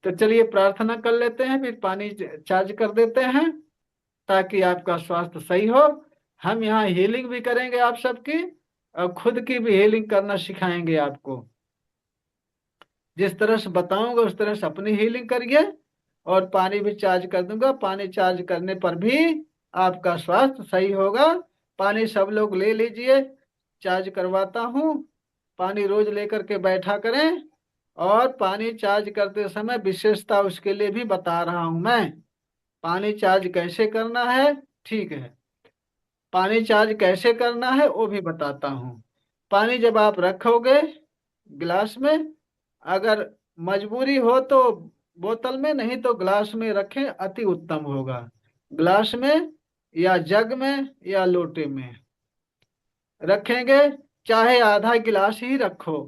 तो चलिए प्रार्थना कर लेते हैं, फिर पानी चार्ज कर देते हैं ताकि आपका स्वास्थ्य सही हो। हम यहाँ हीलिंग भी करेंगे आप सबकी, और खुद की भी हीलिंग करना सिखाएंगे आपको। जिस तरह से बताऊंगा उस तरह से अपनी हीलिंग करिए, और पानी भी चार्ज कर दूंगा। पानी चार्ज करने पर भी आपका स्वास्थ्य सही होगा। पानी सब लोग ले लीजिए, चार्ज करवाता हूँ। पानी रोज लेकर के बैठा करें। और पानी चार्ज करते समय विशेषता उसके लिए भी बता रहा हूं मैं। पानी चार्ज कैसे करना है, ठीक है, पानी चार्ज कैसे करना है वो भी बताता हूँ। पानी जब आप रखोगे गिलास में, अगर मजबूरी हो तो बोतल में, नहीं तो ग्लास में रखें, अति उत्तम होगा। ग्लास में या जग में या लोटे में रखेंगे, चाहे आधा गिलास ही रखो,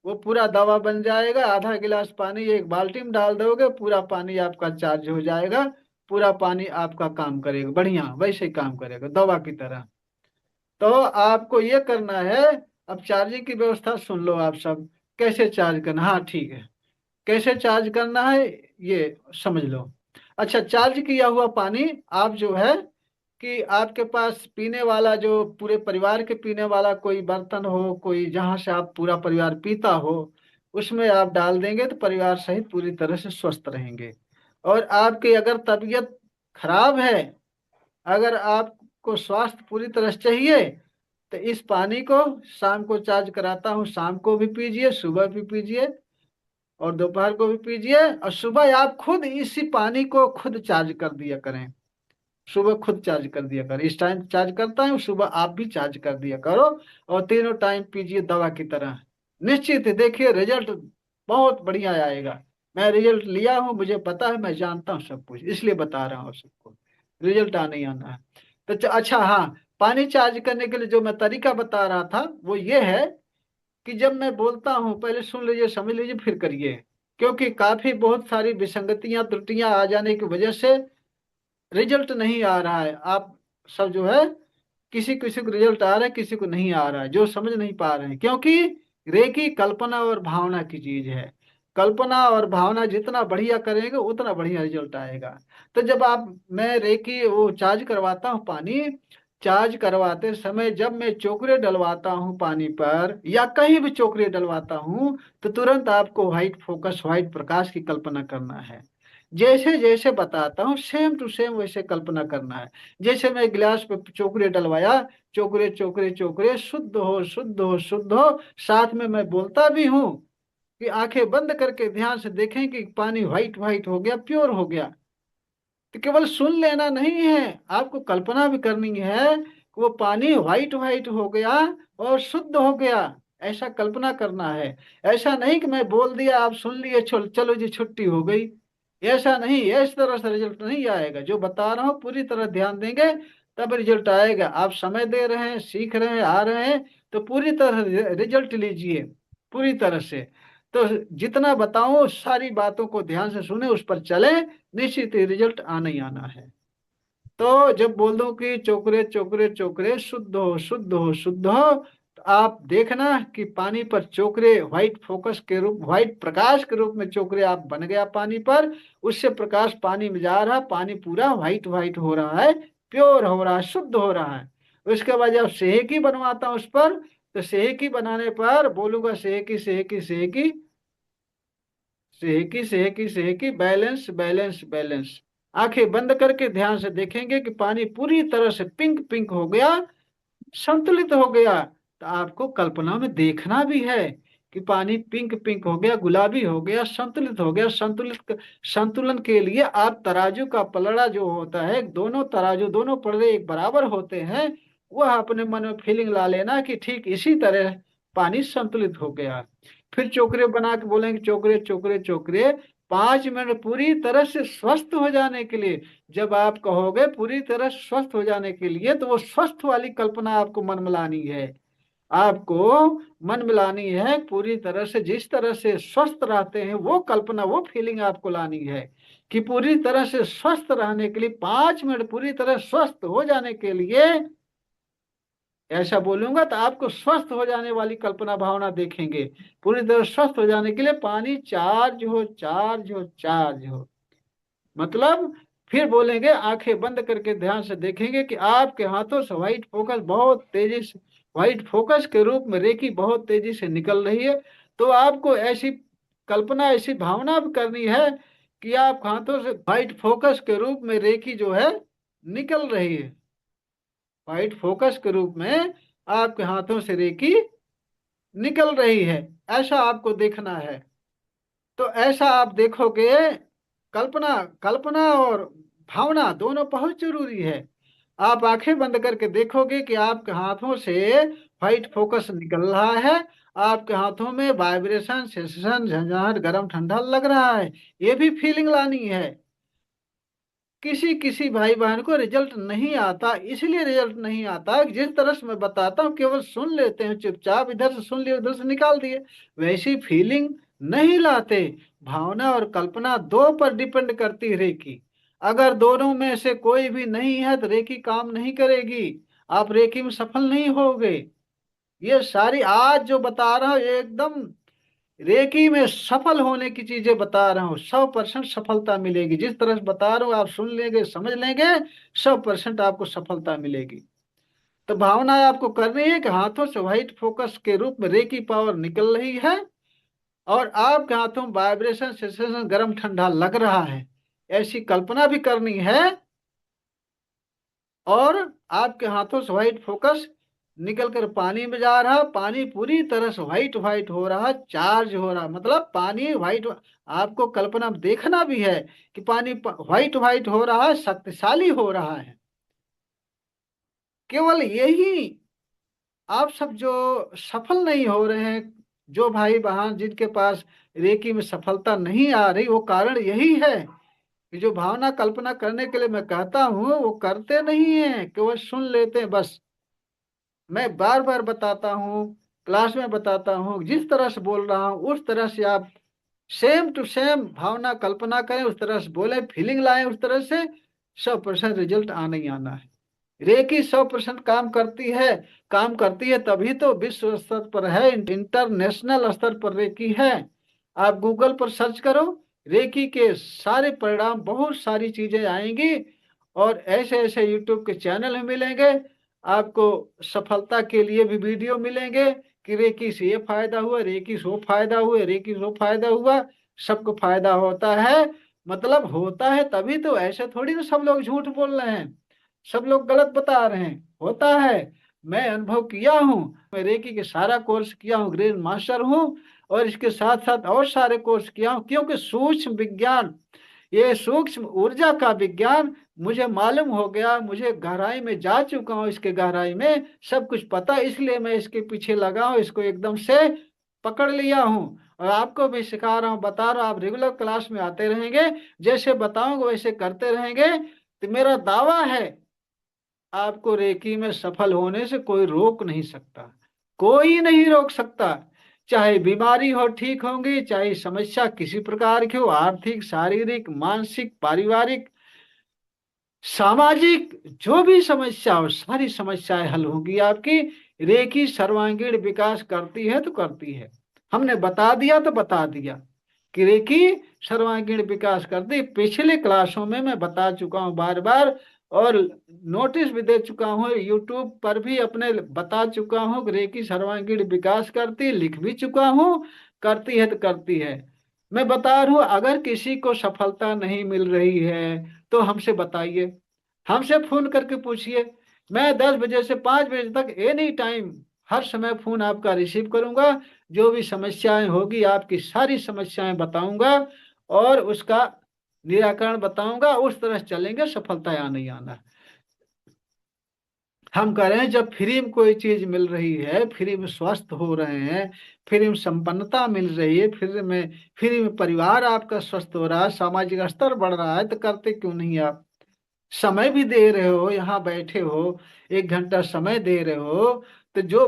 वो पूरा दवा बन जाएगा। आधा गिलास पानी एक बाल्टी में डाल दोगे, पूरा पानी आपका चार्ज हो जाएगा। पूरा पानी आपका काम करेगा, बढ़िया वैसे ही काम करेगा दवा की तरह। तो आपको ये करना है। अब चार्जिंग की व्यवस्था सुन लो आप सब, कैसे चार्ज करना, हाँ ठीक है, कैसे चार्ज करना है ये समझ लो। अच्छा, चार्ज किया हुआ पानी आप जो है कि आपके पास पीने वाला, जो पूरे परिवार के पीने वाला कोई बर्तन हो, कोई जहां से आप पूरा परिवार पीता हो, उसमें आप डाल देंगे तो परिवार सहित पूरी तरह से स्वस्थ रहेंगे। और आपकी अगर तबीयत खराब है, अगर आपको स्वास्थ्य पूरी तरह से चाहिए, तो इस पानी को शाम को चार्ज कराता हूँ, शाम को भी पीजिए, सुबह भी पीजिए, और दोपहर को भी पीजिए। और सुबह आप खुद इसी पानी को खुद चार्ज कर दिया करें। सुबह खुद चार्ज कर दिया करें, इस टाइम चार्ज करता हूँ, सुबह आप भी चार्ज कर दिया करो। और तीनों टाइम पीजिए दवा की तरह। निश्चित ही देखिए रिजल्ट बहुत बढ़िया आएगा। मैं रिजल्ट लिया हूँ, मुझे पता है, मैं जानता हूँ सब कुछ, इसलिए बता रहा हूँ सबको। रिजल्ट आना ही आना है। तो अच्छा हाँ, पानी चार्ज करने के लिए जो मैं तरीका बता रहा था वो ये है कि जब मैं बोलता हूँ पहले सुन लीजिए, समझ लीजिए, फिर करिए। क्योंकि काफी बहुत सारी विसंगतियां त्रुटियां आ जाने की वजह से रिजल्ट नहीं आ रहा है। आप सब जो है, किसी किसी को रिजल्ट आ रहा है, किसी को नहीं आ रहा है, जो समझ नहीं पा रहे हैं। क्योंकि रेकी कल्पना और भावना की चीज है। कल्पना और भावना जितना बढ़िया करेंगे उतना बढ़िया रिजल्ट आएगा। तो जब आप, मैं रेकी वो चार्ज करवाता हूँ पानी, चार्ज करवाते समय जब मैं चोकरे डलवाता हूँ पानी पर, या कहीं भी चोकरे डलवाता हूँ, तो तुरंत आपको व्हाइट फोकस, व्हाइट प्रकाश की कल्पना करना है। जैसे जैसे बताता हूँ सेम टू सेम वैसे कल्पना करना है। जैसे मैं गिलास पे चोकरे डलवाया, चोकरे चोकरे चोकरे, शुद्ध हो शुद्ध हो शुद्ध हो। साथ में मैं बोलता भी हूँ कि आंखें बंद करके ध्यान से देखें कि पानी व्हाइट व्हाइट हो गया, प्योर हो गया। तो केवल सुन लेना नहीं है, आपको कल्पना भी करनी है कि वो पानी व्हाइट व्हाइट हो गया और शुद्ध हो गया। ऐसा कल्पना करना है। ऐसा नहीं कि मैं बोल दिया आप सुन लिए, चलो जी छुट्टी हो गई। ऐसा नहीं, इस तरह से रिजल्ट नहीं आएगा। जो बता रहा हूँ पूरी तरह ध्यान देंगे तब रिजल्ट आएगा। आप समय दे रहे हैं, सीख रहे हैं, आ रहे हैं, तो पूरी तरह रिजल्ट लीजिए, पूरी तरह से। तो जितना बताऊं सारी बातों को ध्यान से सुने, उस पर चले, निश्चित ही रिजल्ट आना ही आना है। तो जब बोल दो कि चोकरे चोकरे चोकरे, शुद्ध हो शुद्ध हो शुद्ध हो, तो आप देखना कि पानी पर चोकरे व्हाइट फोकस के रूप, व्हाइट प्रकाश के रूप में चोकरे आप बन गया पानी पर। उससे प्रकाश पानी में जा रहा, पानी पूरा व्हाइट व्हाइट हो रहा है, प्योर हो रहा है, शुद्ध हो रहा है। उसके बाद जब सेहकी बनवाता हूं उस पर, तो सेहकी बनाने पर बोलूंगा सेहकी सेहकी सेहकी सेहकी सेहकी सेहकी, बैलेंस बैलेंस बैलेंस। आंखें बंद करके ध्यान से देखेंगे कि पानी पूरी तरह से पिंक पिंक हो गया, संतुलित हो गया। तो आपको कल्पना में देखना भी है कि पानी पिंक पिंक हो गया, गुलाबी हो गया, संतुलित हो गया। संतुलन के लिए आप तराजू का पलड़ा जो होता है, दोनों तराजू, दोनों पलड़े एक बराबर होते हैं, वह अपने मन में फीलिंग ला लेना कि ठीक इसी तरह पानी संतुलित हो गया। फिर चोकरे बना के बोलेंगे चोकरे चोकरे चोकरे, 5 मिनट पूरी तरह से स्वस्थ हो जाने के लिए। जब आप कहोगे पूरी तरह स्वस्थ हो जाने के लिए, तो वो स्वस्थ वाली कल्पना आपको मन में लानी है। आपको मन में लानी है पूरी तरह से, जिस तरह से स्वस्थ रहते हैं वो कल्पना, वो फीलिंग आपको लानी है कि पूरी तरह से स्वस्थ रहने के लिए, 5 मिनट पूरी तरह स्वस्थ हो जाने के लिए ऐसा बोलूंगा तो आपको स्वस्थ हो जाने वाली कल्पना भावना देखेंगे। पूरी तरह स्वस्थ हो जाने के लिए पानी चार्ज हो, चार्ज हो, चार्ज हो। मतलब फिर बोलेंगे, आंखें बंद करके ध्यान से देखेंगे कि आपके हाथों से व्हाइट फोकस बहुत तेजी से, व्हाइट फोकस के रूप में रेखी बहुत तेजी से निकल रही है। तो आपको ऐसी कल्पना, ऐसी भावना भी करनी है कि आप हाथों से व्हाइट फोकस के रूप में रेखी जो है निकल रही है। व्हाइट फोकस के रूप में आपके हाथों से रेखी निकल रही है, ऐसा आपको देखना है। तो ऐसा आप देखोगे। कल्पना, कल्पना और भावना दोनों बहुत जरूरी है। आप आंखें बंद करके देखोगे कि आपके हाथों से व्हाइट फोकस निकल रहा है। आपके हाथों में वाइब्रेशन, सेंसेशन, झंझनाहट, गर्म ठंडा लग रहा है। ये भी फीलिंग लानी है। किसी किसी भाई बहन को रिजल्ट नहीं आता, इसलिए रिजल्ट नहीं आता कि जिस तरह से मैं बताता हूँ केवल सुन लेते हैं चुपचाप, इधर से सुन लिए उधर से निकाल दिए, वैसी फीलिंग नहीं लाते। भावना और कल्पना दो पर डिपेंड करती है रेकी। अगर दोनों में से कोई भी नहीं है तो रेकी काम नहीं करेगी, आप रेकी में सफल नहीं होगे। ये सारी आज जो बता रहा हूँ ये एकदम रेकी में सफल होने की चीजें बता रहा हूँ। 100% सफलता मिलेगी, जिस तरह से बता रहा हूँ आप सुन लेंगे, समझ लेंगे, 100% आपको सफलता मिलेगी। तो भावना आपको करनी है कि हाथों से व्हाइट फोकस के रूप में रेकी पावर निकल रही है और आपके हाथों में वाइब्रेशन, सेंसेशन, गर्म ठंडा लग रहा है, ऐसी कल्पना भी करनी है। और आपके हाथों से व्हाइट फोकस निकल कर पानी में जा रहा, पानी पूरी तरह से व्हाइट व्हाइट हो रहा, चार्ज हो रहा, मतलब पानी व्हाइट। आपको कल्पना में देखना भी है कि पानी व्हाइट व्हाइट हो रहा है, शक्तिशाली हो रहा है। केवल यही आप सब जो सफल नहीं हो रहे हैं, जो भाई बहन जिनके पास रेकी में सफलता नहीं आ रही, वो कारण यही है कि जो भावना कल्पना करने के लिए मैं कहता हूँ वो करते नहीं है, केवल सुन लेते हैं बस। मैं बार बार बताता हूँ, क्लास में बताता हूँ, जिस तरह से बोल रहा हूँ उस तरह से आप सेम टू सेम भावना कल्पना करें, उस तरह से बोले, फीलिंग लाएं उस तरह से, 100% रिजल्ट आना ही आना है। रेकी 100% काम करती है। काम करती है तभी तो विश्व स्तर पर है, इंटरनेशनल स्तर पर रेकी है। आप गूगल पर सर्च करो, रेकी के सारे परिणाम, बहुत सारी चीजें आएंगी। और ऐसे ऐसे यूट्यूब के चैनल मिलेंगे आपको, सफलता के लिए भी वीडियो मिलेंगे कि रेकी से ये फायदा हुआ, रेकी से वो फायदा हुआ, रेकी से वो फायदा हुआ। सबको फायदा होता है, मतलब होता है तभी तो, ऐसे थोड़ी ना सब लोग झूठ बोल रहे हैं, सब लोग गलत बता रहे हैं, होता है। मैं अनुभव किया हूँ, मैं रेकी के सारा कोर्स किया हूँ, ग्रैंड मास्टर हूँ। और इसके साथ साथ और सारे कोर्स किया हूँ, क्योंकि सूक्ष्म विज्ञान, ये सूक्ष्म ऊर्जा का विज्ञान मुझे मालूम हो गया, मुझे गहराई में जा चुका हूँ, इसके गहराई में सब कुछ पता, इसलिए मैं इसके पीछे लगा हूँ, इसको एकदम से पकड़ लिया हूँ। और आपको भी सिखा रहा हूँ, बता रहा हूँ, आप रेगुलर क्लास में आते रहेंगे, जैसे बताऊंगा वैसे करते रहेंगे, तो मेरा दावा है आपको रेकी में सफल होने से कोई रोक नहीं सकता, कोई नहीं रोक सकता। चाहे बीमारी हो ठीक होंगी, चाहे समस्या किसी प्रकार की हो, आर्थिक, शारीरिक, मानसिक, पारिवारिक, सामाजिक, जो भी समस्या हो सारी समस्याएं हल होंगी आपकी। रेकी सर्वांगीण विकास करती है तो करती है, हमने बता दिया तो बता दिया कि रेकी सर्वांगीण विकास करती। पिछले क्लासों में मैं बता चुका हूँ बार बार, और नोटिस भी दे चुका हूँ, यूट्यूब पर भी अपने बता चुका हूँ कि रेकी सर्वांगीण विकास करती, लिख भी चुका हूँ, करती है तो करती है। मैं बता रहा हूँ, अगर किसी को सफलता नहीं मिल रही है तो हमसे बताइए, हमसे फोन करके पूछिए। मैं 10 बजे से 5 बजे तक एनी टाइम, हर समय फोन आपका रिसीव करूंगा। जो भी समस्याएं होगी आपकी सारी समस्याएं बताऊंगा और उसका निराकरण बताऊंगा, उस तरह से चलेंगे, सफलता आना ही आना है। हम कह रहे हैं जब फ्री में कोई चीज मिल रही है, फ्री में स्वस्थ हो रहे हैं, फ्री में संपन्नता मिल रही है, फ्री में परिवार आपका स्वस्थ हो रहा है, सामाजिक स्तर बढ़ रहा है, तो करते क्यों नहीं आप? समय भी दे रहे हो, यहाँ बैठे हो, 1 घंटा समय दे रहे हो, तो जो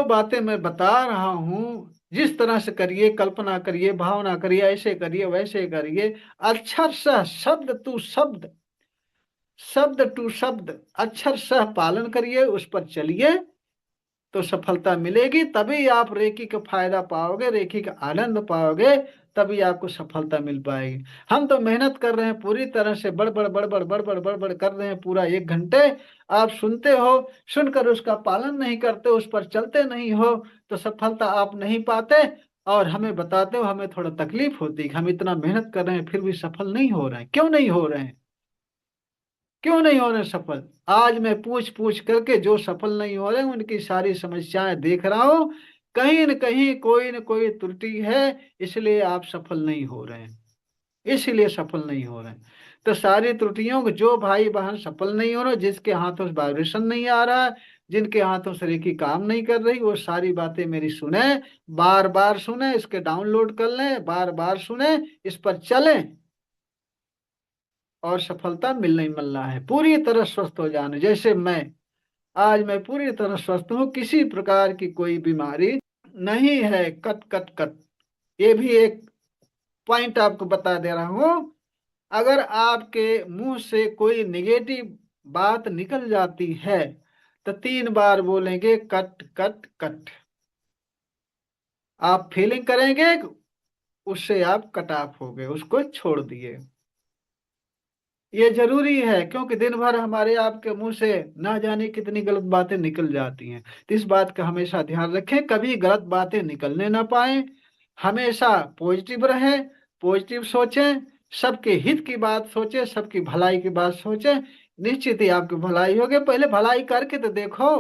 बातें मैं बता रहा हूँ, जिस तरह से करिए, कल्पना करिए, भावना करिए, ऐसे करिए, वैसे करिए, अक्षरशः शब्द तू शब्द शब्द टू शब्द अक्षर सह पालन करिए, उस पर चलिए, तो सफलता मिलेगी। तभी आप रेकी का फायदा पाओगे, रेकी का आनंद पाओगे, तभी आपको सफलता मिल पाएगी। हम तो मेहनत कर रहे हैं पूरी तरह से, बड़बड़ बड़बड़ बड़बड़ बड़बड़ कर रहे हैं पूरा 1 घंटे। आप सुनते हो, सुनकर उसका पालन नहीं करते, उस पर चलते नहीं हो, तो सफलता आप नहीं पाते। और हमें बताते हो, हमें थोड़ा तकलीफ होती है कि हम इतना मेहनत कर रहे हैं फिर भी सफल नहीं हो रहे हैं। क्यों नहीं हो रहे हैं? क्यों नहीं हो रहे सफल? आज मैं पूछ पूछ करके जो सफल नहीं हो रहे उनकी सारी समस्याएं देख रहा हूँ। कहीं न कहीं कोई न कोई त्रुटि है, इसलिए आप सफल नहीं हो रहे हैं, इसलिए सफल नहीं हो रहे हैं। तो सारी त्रुटियों को, जो भाई बहन सफल नहीं हो रहे, जिसके हाथों से वाइब्रेशन नहीं आ रहा है, जिनके हाथों से रेकी काम नहीं कर रही, वो सारी बातें मेरी सुने, बार बार सुने, इसके डाउनलोड कर लें, बार बार सुने, इस पर चलें, और सफलता मिलना ही मिलना है। पूरी तरह स्वस्थ हो जाना, जैसे मैं आज मैं पूरी तरह स्वस्थ हूँ, किसी प्रकार की कोई बीमारी नहीं है। Cut cut cut. ये भी एक पॉइंट आपको बता दे रहा हूँ। अगर आपके मुंह से कोई निगेटिव बात निकल जाती है, तो 3 बार बोलेंगे कट कट कट। आप फीलिंग करेंगे, उससे आप कट ऑफ हो गए, उसको छोड़ दिए। ये जरूरी है, क्योंकि दिन भर हमारे आपके मुंह से ना जाने कितनी गलत बातें निकल जाती हैं। तो इस बात का हमेशा ध्यान रखें, कभी गलत बातें निकलने ना पाए। हमेशा पॉजिटिव रहें, पॉजिटिव सोचें, सबके हित की बात सोचें, सबकी भलाई की बात सोचें। निश्चित ही आपकी भलाई होगी। पहले भलाई करके तो देखो,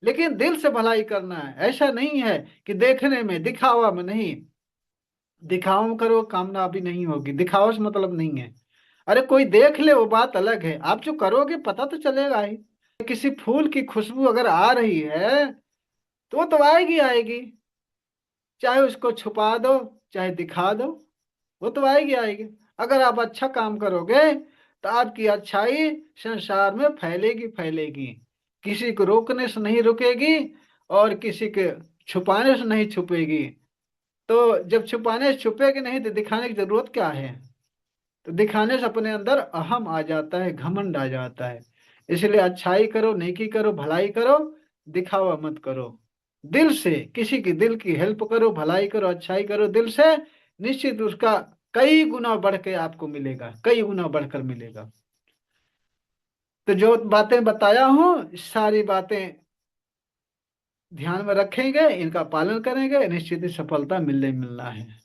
लेकिन दिल से भलाई करना है। ऐसा नहीं है कि देखने में, दिखावा में नहीं। दिखावा में करो, कामयाबी नहीं होगी। दिखावा से मतलब नहीं है। अरे कोई देख ले वो बात अलग है, आप जो करोगे पता तो चलेगा ही। किसी फूल की खुशबू अगर आ रही है, तो वो तो आएगी आएगी, चाहे उसको छुपा दो, चाहे दिखा दो, वो तो आएगी आएगी। अगर आप अच्छा काम करोगे, तो आपकी अच्छाई संसार में फैलेगी फैलेगी, किसी को रोकने से नहीं रुकेगी, और किसी के छुपाने से नहीं छुपेगी। तो जब छुपाने से छुपेगी नहीं, तो दिखाने की जरूरत क्या है? तो दिखाने से अपने अंदर अहम आ जाता है, घमंड आ जाता है। इसलिए अच्छाई करो, नेकी करो, भलाई करो, दिखावा मत करो। दिल से किसी की दिल की हेल्प करो, भलाई करो, अच्छाई करो दिल से। निश्चित उसका कई गुना बढ़ के आपको मिलेगा, कई गुना बढ़कर मिलेगा। तो जो बातें बताया हूँ, सारी बातें ध्यान में रखेंगे, इनका पालन करेंगे, निश्चित ही सफलता मिलने मिलना है।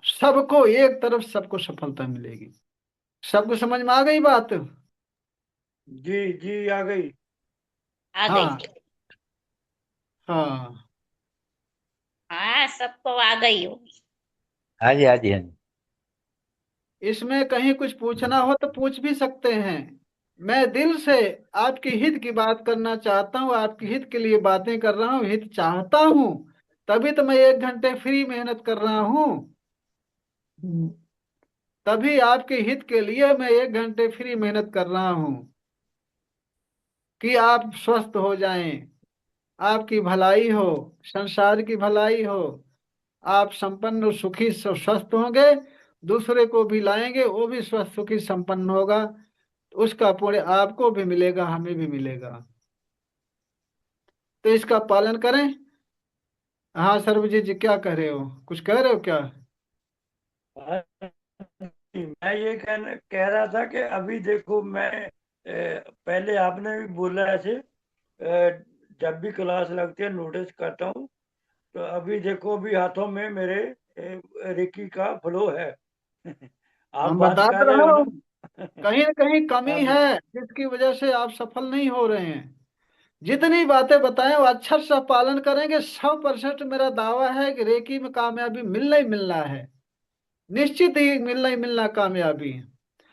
सबको एक तरफ, सबको सफलता मिलेगी। सबको समझ में आ गई बात? जी जी, आ गई। आ गई। हाँ हाँ। हाँ, सबको आ गई होगी। हाँ जी, हाँ जी, हाँ जी। इसमें कहीं कुछ पूछना हो तो पूछ भी सकते हैं। मैं दिल से आपके हित की बात करना चाहता हूँ, आपके हित के लिए बातें कर रहा हूँ, हित चाहता हूँ। तभी तो मैं 1 घंटे फ्री मेहनत कर रहा हूँ। तभी आपके हित के लिए मैं 1 घंटे फ्री मेहनत कर रहा हूँ, कि आप स्वस्थ हो जाएं, आपकी भलाई हो, संसार की भलाई हो, आप संपन्न और सुखी स्वस्थ होंगे। दूसरे को भी लाएंगे, वो भी स्वस्थ सुखी संपन्न होगा। उसका पुण्य आपको भी मिलेगा, हमें भी मिलेगा। तो इसका पालन करें। हाँ सर्वजीत जी, क्या कह रहे हो? कुछ कह रहे हो क्या? हाँ जी, मैं ये कह रहा था कि अभी देखो, मैं पहले आपने भी बोला ऐसे, जब भी क्लास लगती है नोटिस करता हूँ। तो अभी देखो, अभी हाथों में मेरे रिकी का फ्लो है। आप हम बात बता कर तो रहे हो रहा ना। हूँ, कहीं न कहीं कमी अभी है, जिसकी वजह से आप सफल नहीं हो रहे हैं। जितनी बातें बताएं वो अच्छा सा पालन करेंगे, 100% मेरा दावा है कि रेकी में कामयाबी मिलना ही मिलना है। निश्चित ही मिलना ही मिलना कामयाबी।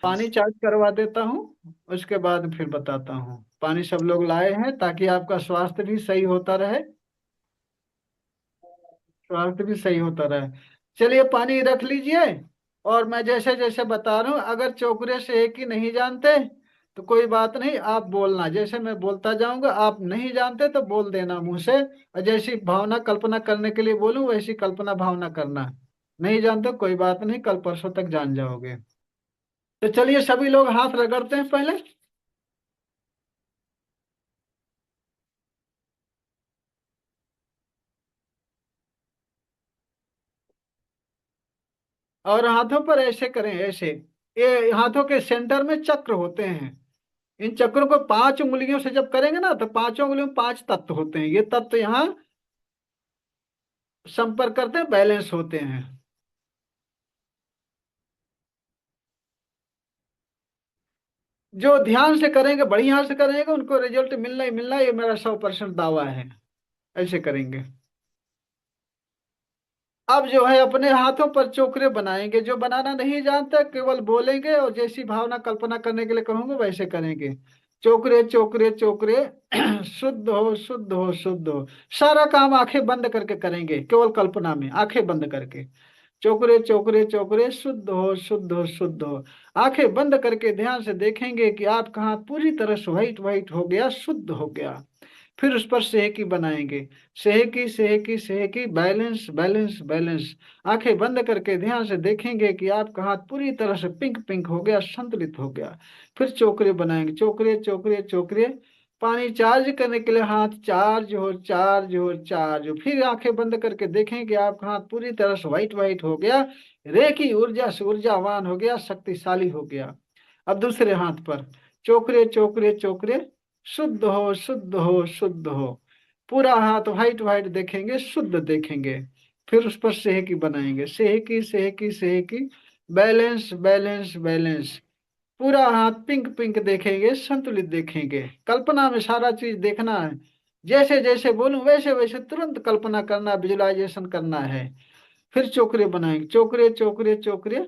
पानी चार्ज करवा देता हूँ, उसके बाद फिर बताता हूँ। पानी सब लोग लाए हैं ताकि आपका स्वास्थ्य भी सही होता रहे, स्वास्थ्य भी सही होता रहे। चलिए पानी रख लीजिए। और मैं जैसे जैसे बता रहा हूँ, अगर चौकरे से एक ही नहीं जानते तो कोई बात नहीं, आप बोलना, जैसे मैं बोलता जाऊंगा आप नहीं जानते तो बोल देना मुंह से। और जैसी भावना कल्पना करने के लिए बोलूं, वैसी कल्पना भावना करना। नहीं जानते कोई बात नहीं, कल परसों तक जान जाओगे। तो चलिए सभी लोग हाथ रगड़ते हैं पहले। और हाथों पर ऐसे करें, ऐसे। ये हाथों के सेंटर में चक्र होते हैं। इन चक्रों को 5 उंगलियों से जब करेंगे ना, तो 5 उंगलियों में 5 तत्व होते हैं। ये तत्व यहाँ संपर्क करते हैं, बैलेंस होते हैं। जो ध्यान से करेंगे, बढ़िया से करेंगे, उनको रिजल्ट मिलना ही मिलना, ये मेरा 100% दावा है। ऐसे करेंगे। अब जो है अपने हाथों पर चोकरे बनाएंगे। जो बनाना नहीं जानते केवल बोलेंगे, और जैसी भावना कल्पना करने के लिए कहूंगे वैसे करेंगे। चोकरे चोकरे चोकरे शुद्ध हो शुद्ध हो शुद्ध हो। सारा काम आंखें बंद करके करेंगे, केवल कल्पना में आंखें बंद करके। चोकरे चोकरे चोकरे शुद्ध हो शुद्ध हो शुद्ध हो। आंखें बंद करके ध्यान से देखेंगे कि आपका हाथ पूरी तरह से व्हाइट व्हाइट हो गया, शुद्ध हो गया। फिर उस पर सेहकी बनाएंगे। सेहकी सेहकी सेहकी, बैलेंस बैलेंस बैलेंस। आंखें बंद करके ध्यान से देखेंगे कि आपका हाथ पूरी तरह से पिंक पिंक हो गया, संतुलित हो गया। फिर चोकरे बनाएंगे। चोकरे चोकरे चोकरे। पानी चार्ज करने के लिए हाथ चार्ज हो चार्ज हो चार्ज हो। फिर आंखें बंद करके देखें कि आपका हाथ पूरी तरह से व्हाइट व्हाइट हो गया, रेखी ऊर्जा से ऊर्जावान हो गया, शक्तिशाली हो गया। अब दूसरे हाथ पर चोकरे चोकरे चोकरे, शुद्ध हो शुद्ध हो शुद्ध हो। पूरा हाथ व्हाइट व्हाइट देखेंगे, शुद्ध देखेंगे। फिर उस पर सेहकी बनाएंगे। सेहकी सेहकी सेहकी, बैलेंस बैलेंस बैलेंस। पूरा हाथ पिंक पिंक देखेंगे, संतुलित देखेंगे। कल्पना में सारा चीज देखना है। जैसे जैसे बोलूं वैसे वैसे तुरंत कल्पना करना, विजुलाइजेशन करना है। फिर चोकरे बनाएंगे। चोकरे चोकरे चोकरे।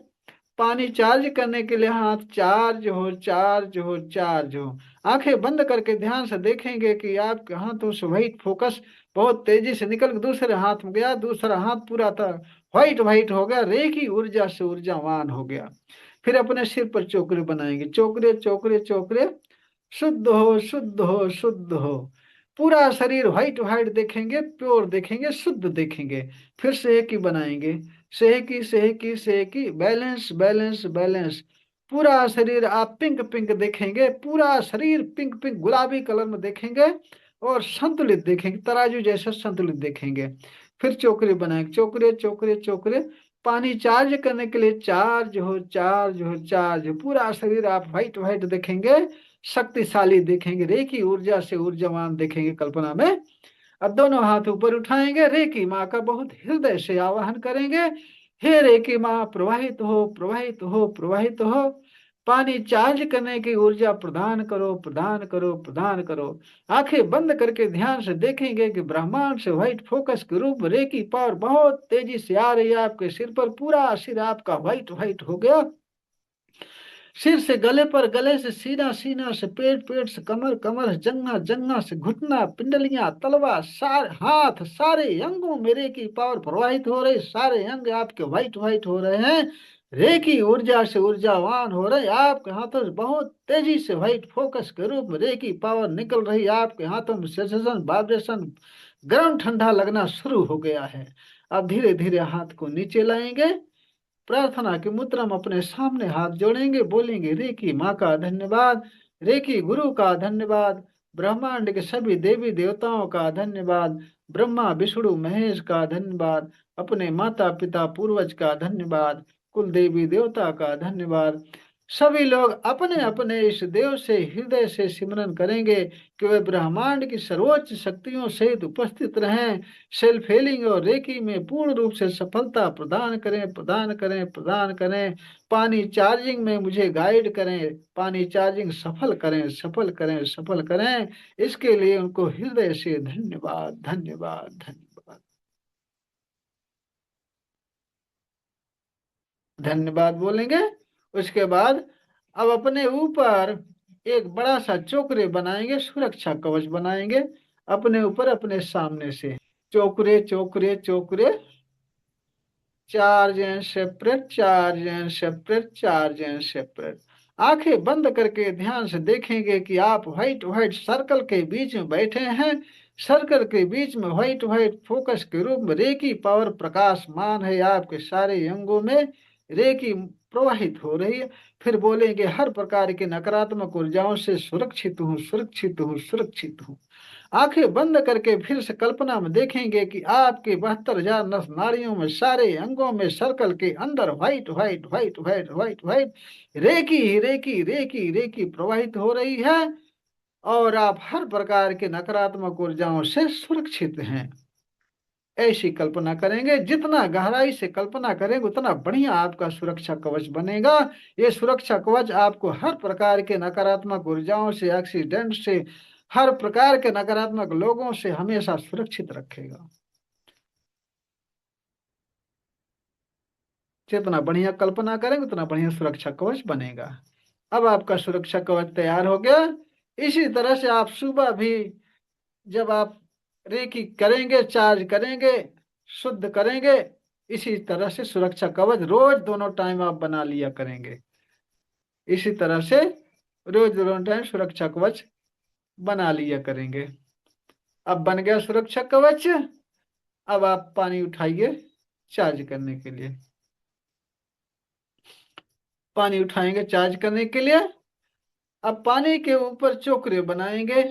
पानी चार्ज करने के लिए हाथ चार्ज हो चार्ज हो चार्ज हो। आंखें बंद करके ध्यान से देखेंगे कि आपके हाथों से व्हाइट फोकस बहुत तेजी से निकल के दूसरे हाथ में गया। दूसरा हाथ पूरा था व्हाइट व्हाइट हो गया, रेखी ऊर्जा से ऊर्जावान हो गया। फिर अपने सिर पर चोकरे बनाएंगे। चोकरे चोकरे चोकरे, शुद्ध हो शुद्ध हो शुद्ध हो। पूरा शरीर व्हाइट व्हाइट देखेंगे, प्योर देखेंगे, शुद्ध देखेंगे। फिर सेहकी बनाएंगे। सेहकी सेहकी सेहकी, बैलेंस बैलेंस बैलेंस। पूरा शरीर आप पिंक पिंक देखेंगे, पूरा शरीर पिंक पिंक गुलाबी कलर में देखेंगे, और संतुलित देखेंगे, तराजू जैसा संतुलित देखेंगे। फिर चोकरे बनाएंगे। चोकरे चोकरे चोकरे। पानी चार्ज करने के लिए चार्ज हो चार्ज हो चार्ज हो। पूरा शरीर आप व्हाइट व्हाइट देखेंगे, शक्तिशाली देखेंगे, रेखी ऊर्जा से ऊर्जावान देखेंगे कल्पना में। अब दोनों हाथ ऊपर उठाएंगे, रेकी माँ का बहुत हृदय से आवाहन करेंगे। हे रेकी माँ, प्रवाहित हो प्रवाहित हो प्रवाहित हो। पानी चार्ज करने की ऊर्जा प्रदान करो प्रदान करो प्रदान करो। आंखें बंद करके ध्यान से देखेंगे कि ब्रह्मांड से व्हाइट फोकस के रूप में रेकी पावर बहुत तेजी से आ रही है आपके सिर पर। पूरा सिर आपका व्हाइट व्हाइट हो गया। सिर से गले पर, गले से सीना, सीना से पेट, पेट से कमर, कमर से जंघा, जंघा से घुटना, पिंडलियां, तलवा, सारे हाथ, सारे अंगों में रेकी पावर प्रवाहित हो रही। सारे अंग आपके व्हाइट व्हाइट हो रहे हैं, रेकी ऊर्जा से ऊर्जावान हो रहे। आपके हाथों से बहुत तेजी से व्हाइट फोकस के रूप में रेकी पावर निकल रही है। आपके हाथों में सेंसेशन, वाइब्रेशन, गर्म ठंडा लगना शुरू हो गया है। अब धीरे धीरे हाथ को नीचे लाएंगे। प्रार्थना की मुद्रा में अपने सामने हाथ जोड़ेंगे, बोलेंगे रेकी माँ का धन्यवाद, रेकी गुरु का धन्यवाद, ब्रह्मांड के सभी देवी देवताओं का धन्यवाद, ब्रह्मा विष्णु महेश का धन्यवाद, अपने माता पिता पूर्वज का धन्यवाद, कुल देवी देवता का धन्यवाद। सभी लोग अपने अपने इस देव से हृदय से सिमरन करेंगे कि वे ब्रह्मांड की सर्वोच्च शक्तियों सहित उपस्थित रहें। सेल्फ हीलिंग और रेकी में पूर्ण रूप से सफलता प्रदान करें प्रदान करें प्रदान करें। पानी चार्जिंग में मुझे गाइड करें, पानी चार्जिंग सफल करें सफल करें सफल करें। इसके लिए उनको हृदय से धन्यवाद धन्यवाद धन्यवाद धन्यवाद बोलेंगे। उसके बाद अब अपने ऊपर एक बड़ा सा चोकरे बनाएंगे, सुरक्षा कवच बनाएंगे अपने ऊपर, अपने सामने से। Cho Ku Rei Cho Ku Rei Cho Ku Rei, charge and separate, charge and separate, charge and separate. आंखें बंद करके ध्यान से देखेंगे कि आप व्हाइट व्हाइट सर्कल के बीच में बैठे हैं। सर्कल के बीच में व्हाइट व्हाइट फोकस के रूप में रेकी पावर प्रकाशमान है आपके सारे अंगों में। रेकी प्रवाहित हो रही है। फिर बोलेंगे हर प्रकार की नकारात्मक ऊर्जाओं से सुरक्षित हूँ, सुरक्षित हूँ, सुरक्षित हूँ। आंखें बंद करके फिर से कल्पना में देखेंगे कि आपके 72,000 नस नाड़ियों में, सारे अंगों में, सर्कल के अंदर white white white white white white reiki ही रेकी रेकी रेकी प्रवाहित हो रही है, और आप हर प्रकार के नकारात्मक ऊर्जाओं से सुरक्षित हैं। ऐसी कल्पना करेंगे। जितना गहराई से कल्पना करेंगे उतना बढ़िया आपका सुरक्षा कवच बनेगा। ये सुरक्षा कवच आपको हर प्रकार के नकारात्मक ऊर्जाओं से, एक्सीडेंट से, हर प्रकार के नकारात्मक लोगों से हमेशा सुरक्षित रखेगा। जितना बढ़िया कल्पना करेंगे उतना बढ़िया सुरक्षा कवच बनेगा। अब आपका सुरक्षा कवच तैयार हो गया। इसी तरह से आप सुबह भी जब आप रेकी करेंगे, चार्ज करेंगे, शुद्ध करेंगे, इसी तरह से सुरक्षा कवच रोज दोनों टाइम आप बना लिया करेंगे। इसी तरह से रोज दोनों टाइम सुरक्षा कवच बना लिया करेंगे। अब बन गया सुरक्षा कवच। अब आप पानी उठाइए चार्ज करने के लिए। पानी उठाएंगे चार्ज करने के लिए। अब पानी के ऊपर चोकरे बनाएंगे।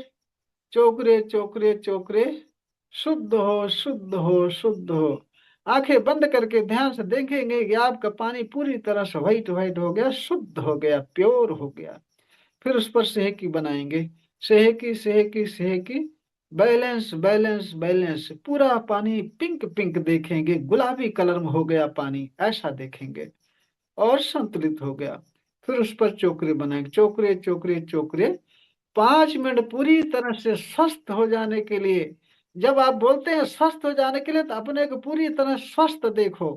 चोकरे चोकरे चोकरे, शुद्ध हो, शुद्ध हो, शुद्ध हो। आंखें बंद करके ध्यान से देखेंगे कि आपका पानी पूरी तरह से व्हाइट व्हाइट हो गया, शुद्ध हो गया, प्योर हो गया। फिर उस पर सेहकी बनाएंगे। सेहकी सेहकी सेहकी, बैलेंस बैलेंस बैलेंस, पूरा पानी पिंक पिंक देखेंगे, गुलाबी कलर में हो गया पानी, ऐसा देखेंगे और संतुलित हो गया। फिर उस पर चोकरे बनाएंगे। चोकरे चोकरे चोकरे, 5 मिनट पूरी तरह से स्वस्थ हो जाने के लिए। जब आप बोलते हैं स्वस्थ हो जाने के लिए, तो अपने को पूरी तरह स्वस्थ देखो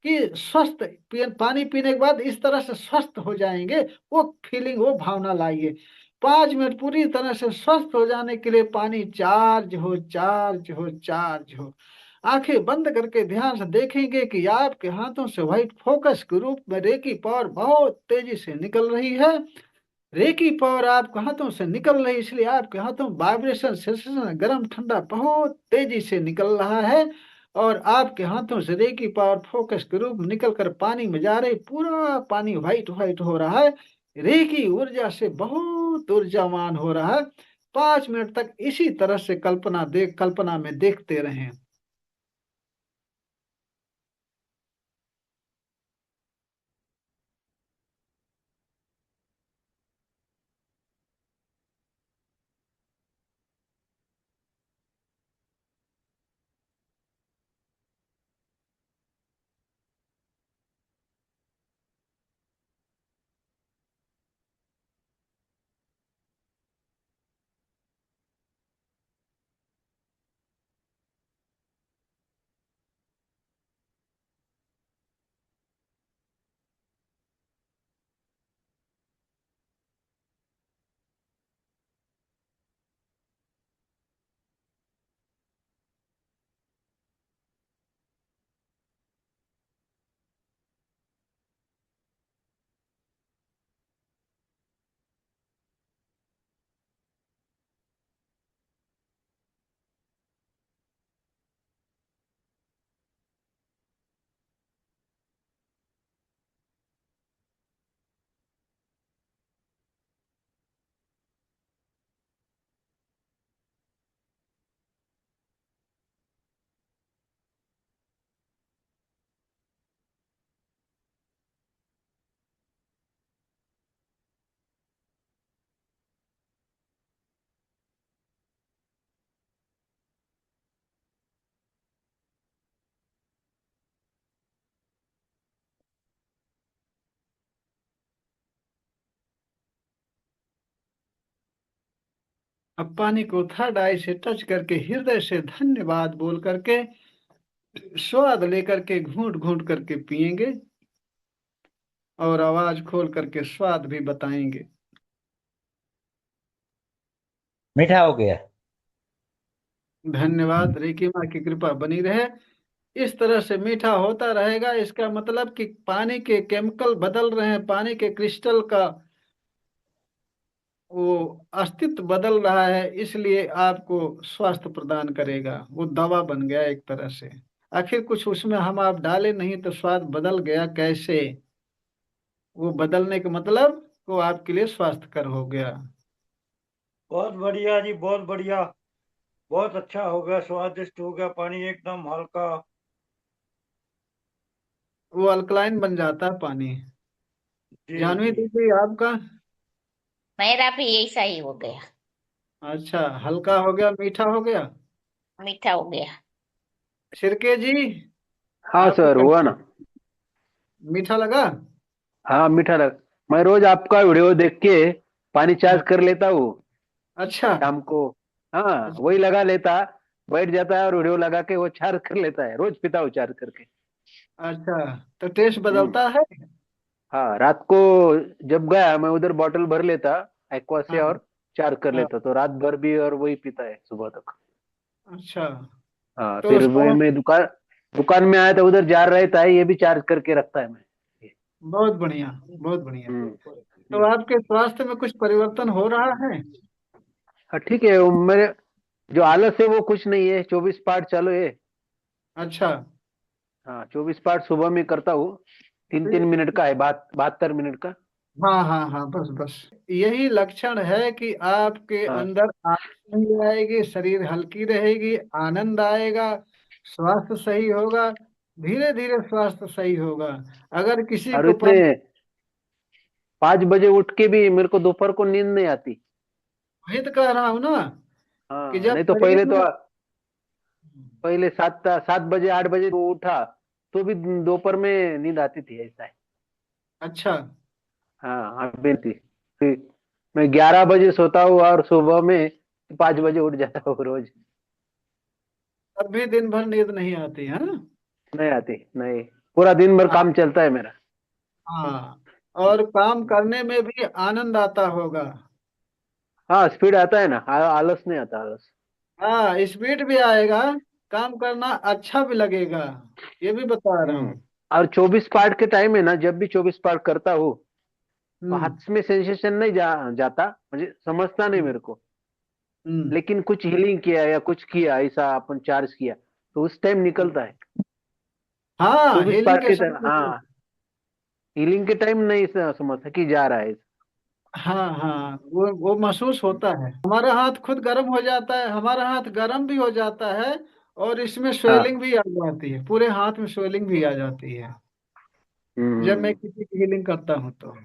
कि पानी पीने के बाद इस तरह से स्वस्थ हो जाएंगे। वो फीलिंग, वो भावना लाइए। 5 मिनट पूरी तरह से स्वस्थ हो जाने के लिए पानी चार्ज हो, चार्ज हो, चार्ज हो। आंखें बंद करके ध्यान से देखेंगे कि आपके हाथों से व्हाइट फोकस के रूप में रेकी पावर बहुत तेजी से निकल रही है। रेकी पावर आपके हाथों से निकल रही, इसलिए आपके हाथों में वाइब्रेशन, सेंसेशन, गर्म ठंडा बहुत तेजी से निकल रहा है। और आपके हाथों से रेकी पावर फोकस के रूप में निकलकर पानी में जा रही, पूरा पानी व्हाइट व्हाइट हो रहा है। रेकी ऊर्जा से बहुत ऊर्जावान हो रहा है। 5 मिनट तक इसी तरह से कल्पना में देखते रहें। अब पानी को थर्ड आई से टच करके हृदय से धन्यवाद बोल करके, स्वाद लेकर के घूंट घूंट करके पिएंगे और आवाज खोल करके स्वाद भी बताएंगे। मीठा हो गया। धन्यवाद। रेकी माँ की कृपा बनी रहे। इस तरह से मीठा होता रहेगा। इसका मतलब कि पानी के केमिकल बदल रहे हैं, पानी के क्रिस्टल का वो अस्तित्व बदल रहा है, इसलिए आपको स्वास्थ्य प्रदान करेगा। वो दवा बन गया एक तरह से। आखिर कुछ उसमें हम आप डाले नहीं तो स्वाद बदल गया कैसे? वो बदलने का मतलब वो आपके लिए स्वास्थ्यकर हो गया। बहुत बढ़िया जी, बहुत बढ़िया। बहुत अच्छा हो गया, स्वादिष्ट हो गया, पानी एकदम हल्का। वो अल्कलाइन बन जाता है पानी। जी जानवी जी। दीदी आपका? मेरा भी ऐसा ही हो गया। अच्छा, हल्का हो गया, मीठा हो गया। मीठा हो गया। सिरके जी हाँ आपको सर, हुआ ना। मीठा लगा? हाँ, मीठा लग। मैं रोज आपका वीडियो देख के पानी चार्ज हाँ। कर लेता हूँ अच्छा। शाम को। हाँ, अच्छा। वही लगा लेता, बैठ जाता है और वीडियो लगा के वो चार्ज कर लेता है। रोज पीता हूँ चार्ज करके। अच्छा, तो टेस्ट हम्म। बदलता है? हाँ, रात को जब गया मैं उधर बॉटल भर लेता एक्वा से हाँ। और चार्ज कर हाँ। लेता, तो रात भर भी और वही पीता है सुबह तक। अच्छा, हाँ, तो फिर मैं दुकान दुकान में आया तो उधर जार रहता है, ये भी चार्ज करके रखता है मैं। बहुत बढ़िया, बहुत बढ़िया। तो हम्म। आपके स्वास्थ्य में कुछ परिवर्तन हो रहा है? हाँ, ठीक है। वो मेरे जो आलस है वो कुछ नहीं है, 24 पार्ट चालू है। अच्छा। हाँ, 24 पार्ट सुबह में करता हूँ। 3-3 मिनट का है, 72 मिनट का। हाँ हाँ हाँ, बस बस यही लक्षण है कि आपके हाँ। अंदर आलस नहीं आएगी, शरीर हल्की रहेगी, आनंद आएगा, स्वास्थ्य सही होगा। धीरे धीरे स्वास्थ्य सही होगा। अगर किसी और को इतने 5 बजे उठ के भी मेरे को दोपहर को नींद नहीं आती। वही तो कह रहा हूँ ना कि हाँ, जब नहीं तो शरीर पहले तो में। पहले 7 7 बजे 8 बजे तो उठा तो भी दोपहर में नींद आती थी, ऐसा है। अच्छा। हाँ, अभी थी। फिर मैं 11 बजे सोता हूँ और सुबह में 5 बजे उठ जाता हूँ रोज। तब भी दिन भर नींद नहीं आती है ना? नहीं आती, नहीं। पूरा दिन भर काम चलता है मेरा। हाँ, और काम करने में भी आनंद आता होगा। हाँ, स्पीड आता है ना, आलस नहीं आता, आलस। हाँ, स्पीड भी आएगा, काम करना अच्छा भी लगेगा। ये भी बता रहा हम्म। हूँ। और 24 पार्ट के टाइम है ना, जब भी 24 पार्ट करता हूँ तो हम्म। हाथ में सेंसेशन नहीं जाता, मुझे समझता नहीं मेरे को। हम्म। लेकिन कुछ हीलिंग किया या कुछ किया ऐसा अपन चार्ज किया तो उस टाइम निकलता है। हाँ, चौबीस हीलिंग पार्ट के के टाइम, समय हाँ। हीलिंग के टाइम नहीं समझता कि जा रहा है। हाँ हाँ, वो महसूस होता है। हमारा हाथ खुद गर्म हो जाता है, हमारा हाथ गर्म भी हो जाता है। और इसमें हाँ। स्वेलिंग भी आ जाती है, पूरे हाथ में स्वेलिंग भी आ जाती है जब मैं हम्म। किसी की हीलिंग करता हूँ तो।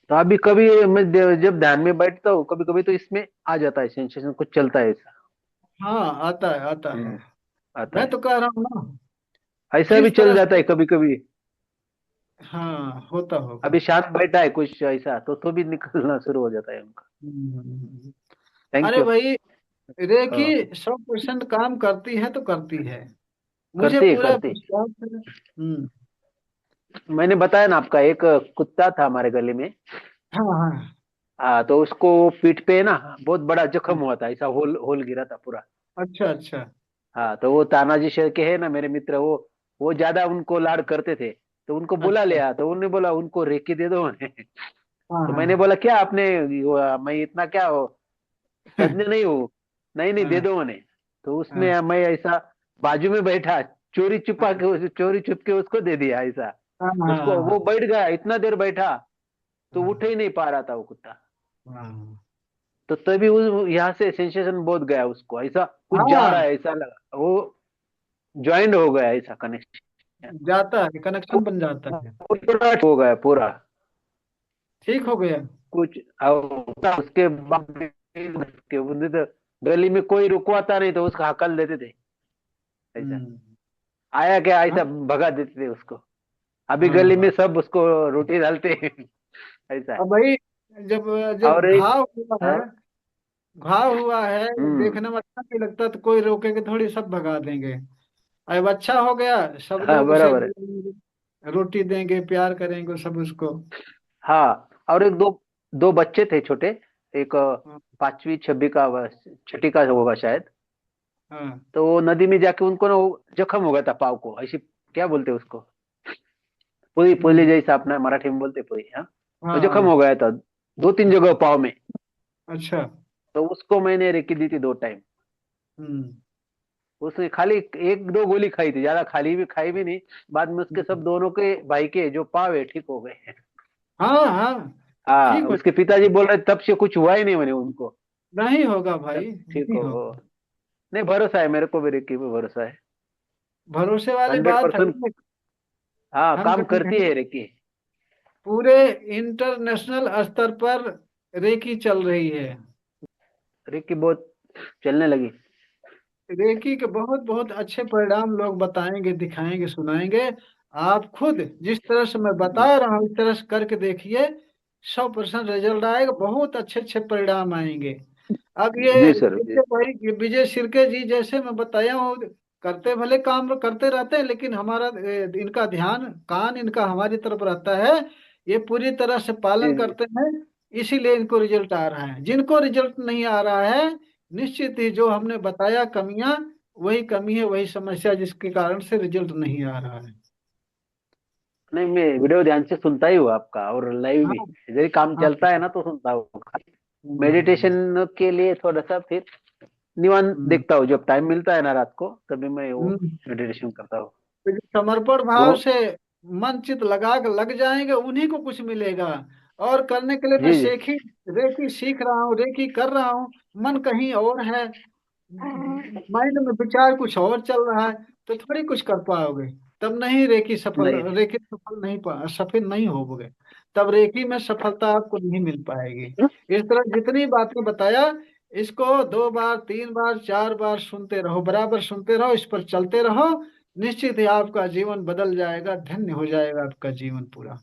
तो अभी कभी मैं जब ध्यान में बैठता हूँ कभी कभी तो इसमें आ जाता है सेंसेशन, कुछ चलता है ऐसा। हाँ, आता है आता है। हम्म। आता मैं है। तो कह रहा हूँ ना, ऐसा भी किस चल तरह जाता है से। कभी कभी। हाँ, होता होगा। अभी शांत बैठा है कुछ ऐसा तो भी निकलना शुरू हो जाता है उनका। हम्म। थैंक अरे यू। भाई, रेखी हाँ, 100% काम करती है तो करती है। मुझे करती है, पूरा करती। विश्वास है। मैंने बताया ना आपका, एक कुत्ता था हमारे गली में। हाँ हाँ हाँ, तो उसको पीठ पे ना बहुत बड़ा जख्म हाँ। हुआ था, ऐसा होल होल गिरा था पूरा। अच्छा अच्छा। हाँ, तो वो तानाजी शेर के है ना मेरे मित्र, वो ज्यादा उनको लाड करते थे। तो उनको बुला अच्छा। लिया, तो उन्होंने बोला उनको रेकी दे दो उन्हें। हाँ तो हाँ मैंने बोला क्या आपने, मैं इतना क्या हो, तज्ञ नहीं हूँ। नहीं नहीं, दे हाँ दो उन्हें। तो हाँ उसने, मैं ऐसा बाजू में बैठा, चोरी छुप के उसको दे दिया ऐसा। हाँ उसको वो हाँ बैठ गया, इतना देर बैठा तो उठ हाँ ही नहीं पा रहा था वो कुत्ता। हाँ तो तभी यहाँ से सेंसेशन बहुत गया उसको, ऐसा कुछ जा रहा हाँ, है ऐसा लगा, वो ज्वाइंट हो गया ऐसा कनेक्शन। जाता है, कनेक्शन बन जाता है। पूरा हो गया पूरा। ठीक हो गया। कुछ और उसके बाद के उन्हें तो गली में कोई रुकवाता नहीं तो उसका हकल देते थे ऐसा। हम्म। आया क्या हाँ ऐसा भगा देते थे उसको। अभी हाँ गली में हाँ। सब उसको रोटी डालते हैं। ऐसा है। अब भाई, जब जब और एक, घाव हुआ है, हाँ। घाव हुआ है, हम्म। देखने में अच्छा नहीं लगता तो कोई रोकेगा थोड़ी, सब भगा देंगे। अब अच्छा हो गया, सब हाँ, लोग उसे बराबर है। रोटी देंगे, प्यार करेंगे सब उसको। हाँ, और एक दो दो बच्चे थे छोटे। एक हाँ 5वीं 6वीं का छठी का होगा शायद। हाँ तो वो नदी में जाके उनको ना वो जख्म हो गया था पाव को, ऐसी क्या बोलते हैं उसको, पूरी पुली हम्म, जैसा अपना मराठी में बोलते पूरी, हाँ। हाँ तो जख्म हाँ। हो गया था 2-3 जगह पाव में। अच्छा। तो उसको मैंने रेकी दी थी 2 टाइम। हम्म। उसने खाली एक दो गोली खाई थी, ज्यादा खाली भी खाई भी नहीं। बाद में उसके सब दोनों के भाई के जो पाव है ठीक हो गए हैं। हाँ हाँ, हाँ, ठीक हो, उसके पिताजी बोल रहे तब से कुछ हुआ ही नहीं मैंने उनको। नहीं होगा तब भाई, ठीक नहीं हो। होगा। नहीं, भरोसा है मेरे को भी, रिक्की पे भरोसा है। भरोसे वाली हंड्रेड बात है। परसेंट हाँ, हम काम कभी करती है रिक्की। पूरे इंटरनेशनल स्तर पर रेकी चल रही है। रिक्की बहुत चलने लगी। रेकी के बहुत बहुत अच्छे परिणाम लोग बताएंगे, दिखाएंगे, सुनाएंगे। आप खुद जिस तरह से मैं बता रहा हूँ इस तरह से करके देखिए, 100% रिजल्ट आएगा, बहुत अच्छे अच्छे परिणाम आएंगे। अब ये जी सर जी। जैसे भाई ये विजय शिर्के जी जैसे मैं बताया हूँ, करते भले काम करते रहते हैं, लेकिन हमारा इनका ध्यान कान इनका हमारी तरफ रहता है। ये पूरी तरह से जी पालन जी। करते हैं, इसीलिए इनको रिजल्ट आ रहा है। जिनको रिजल्ट नहीं आ रहा है, निश्चित ही जो हमने बताया कमियां, वही कमी है, वही समस्या, जिसके कारण से रिजल्ट नहीं आ रहा है। नहीं, मैं वीडियो ध्यान से सुनता ही हूँ आपका, और लाइव भी। हाँ यदि काम हाँ। चलता है ना तो सुनता हूँ। हम्म, मेडिटेशन के लिए थोड़ा सा फिर निवान हम्म, देखता हूँ, जब टाइम मिलता है ना रात को तभी मैं वो हम्म। मेडिटेशन करता हूँ। तो जो समर्पण वो भाव से मन चित लगा के लग जाएंगे, उन्हीं को कुछ मिलेगा। और करने के लिए मैं जी जी। रेकी सीख रहा हूँ, रेकी कर रहा हूँ, मन कहीं और है, माइंड में विचार कुछ और चल रहा है, तो थोड़ी कुछ कर पाओगे। तब नहीं नहीं सफल नहीं होगे। तब रेकी में सफलता आपको नहीं मिल पाएगी। इस तरह जितनी बातें बताया, इसको 2 बार 3 बार 4 बार सुनते रहो, बराबर सुनते रहो, इस पर चलते रहो। निश्चित ही आपका जीवन बदल जाएगा, धन्य हो जाएगा आपका जीवन पूरा।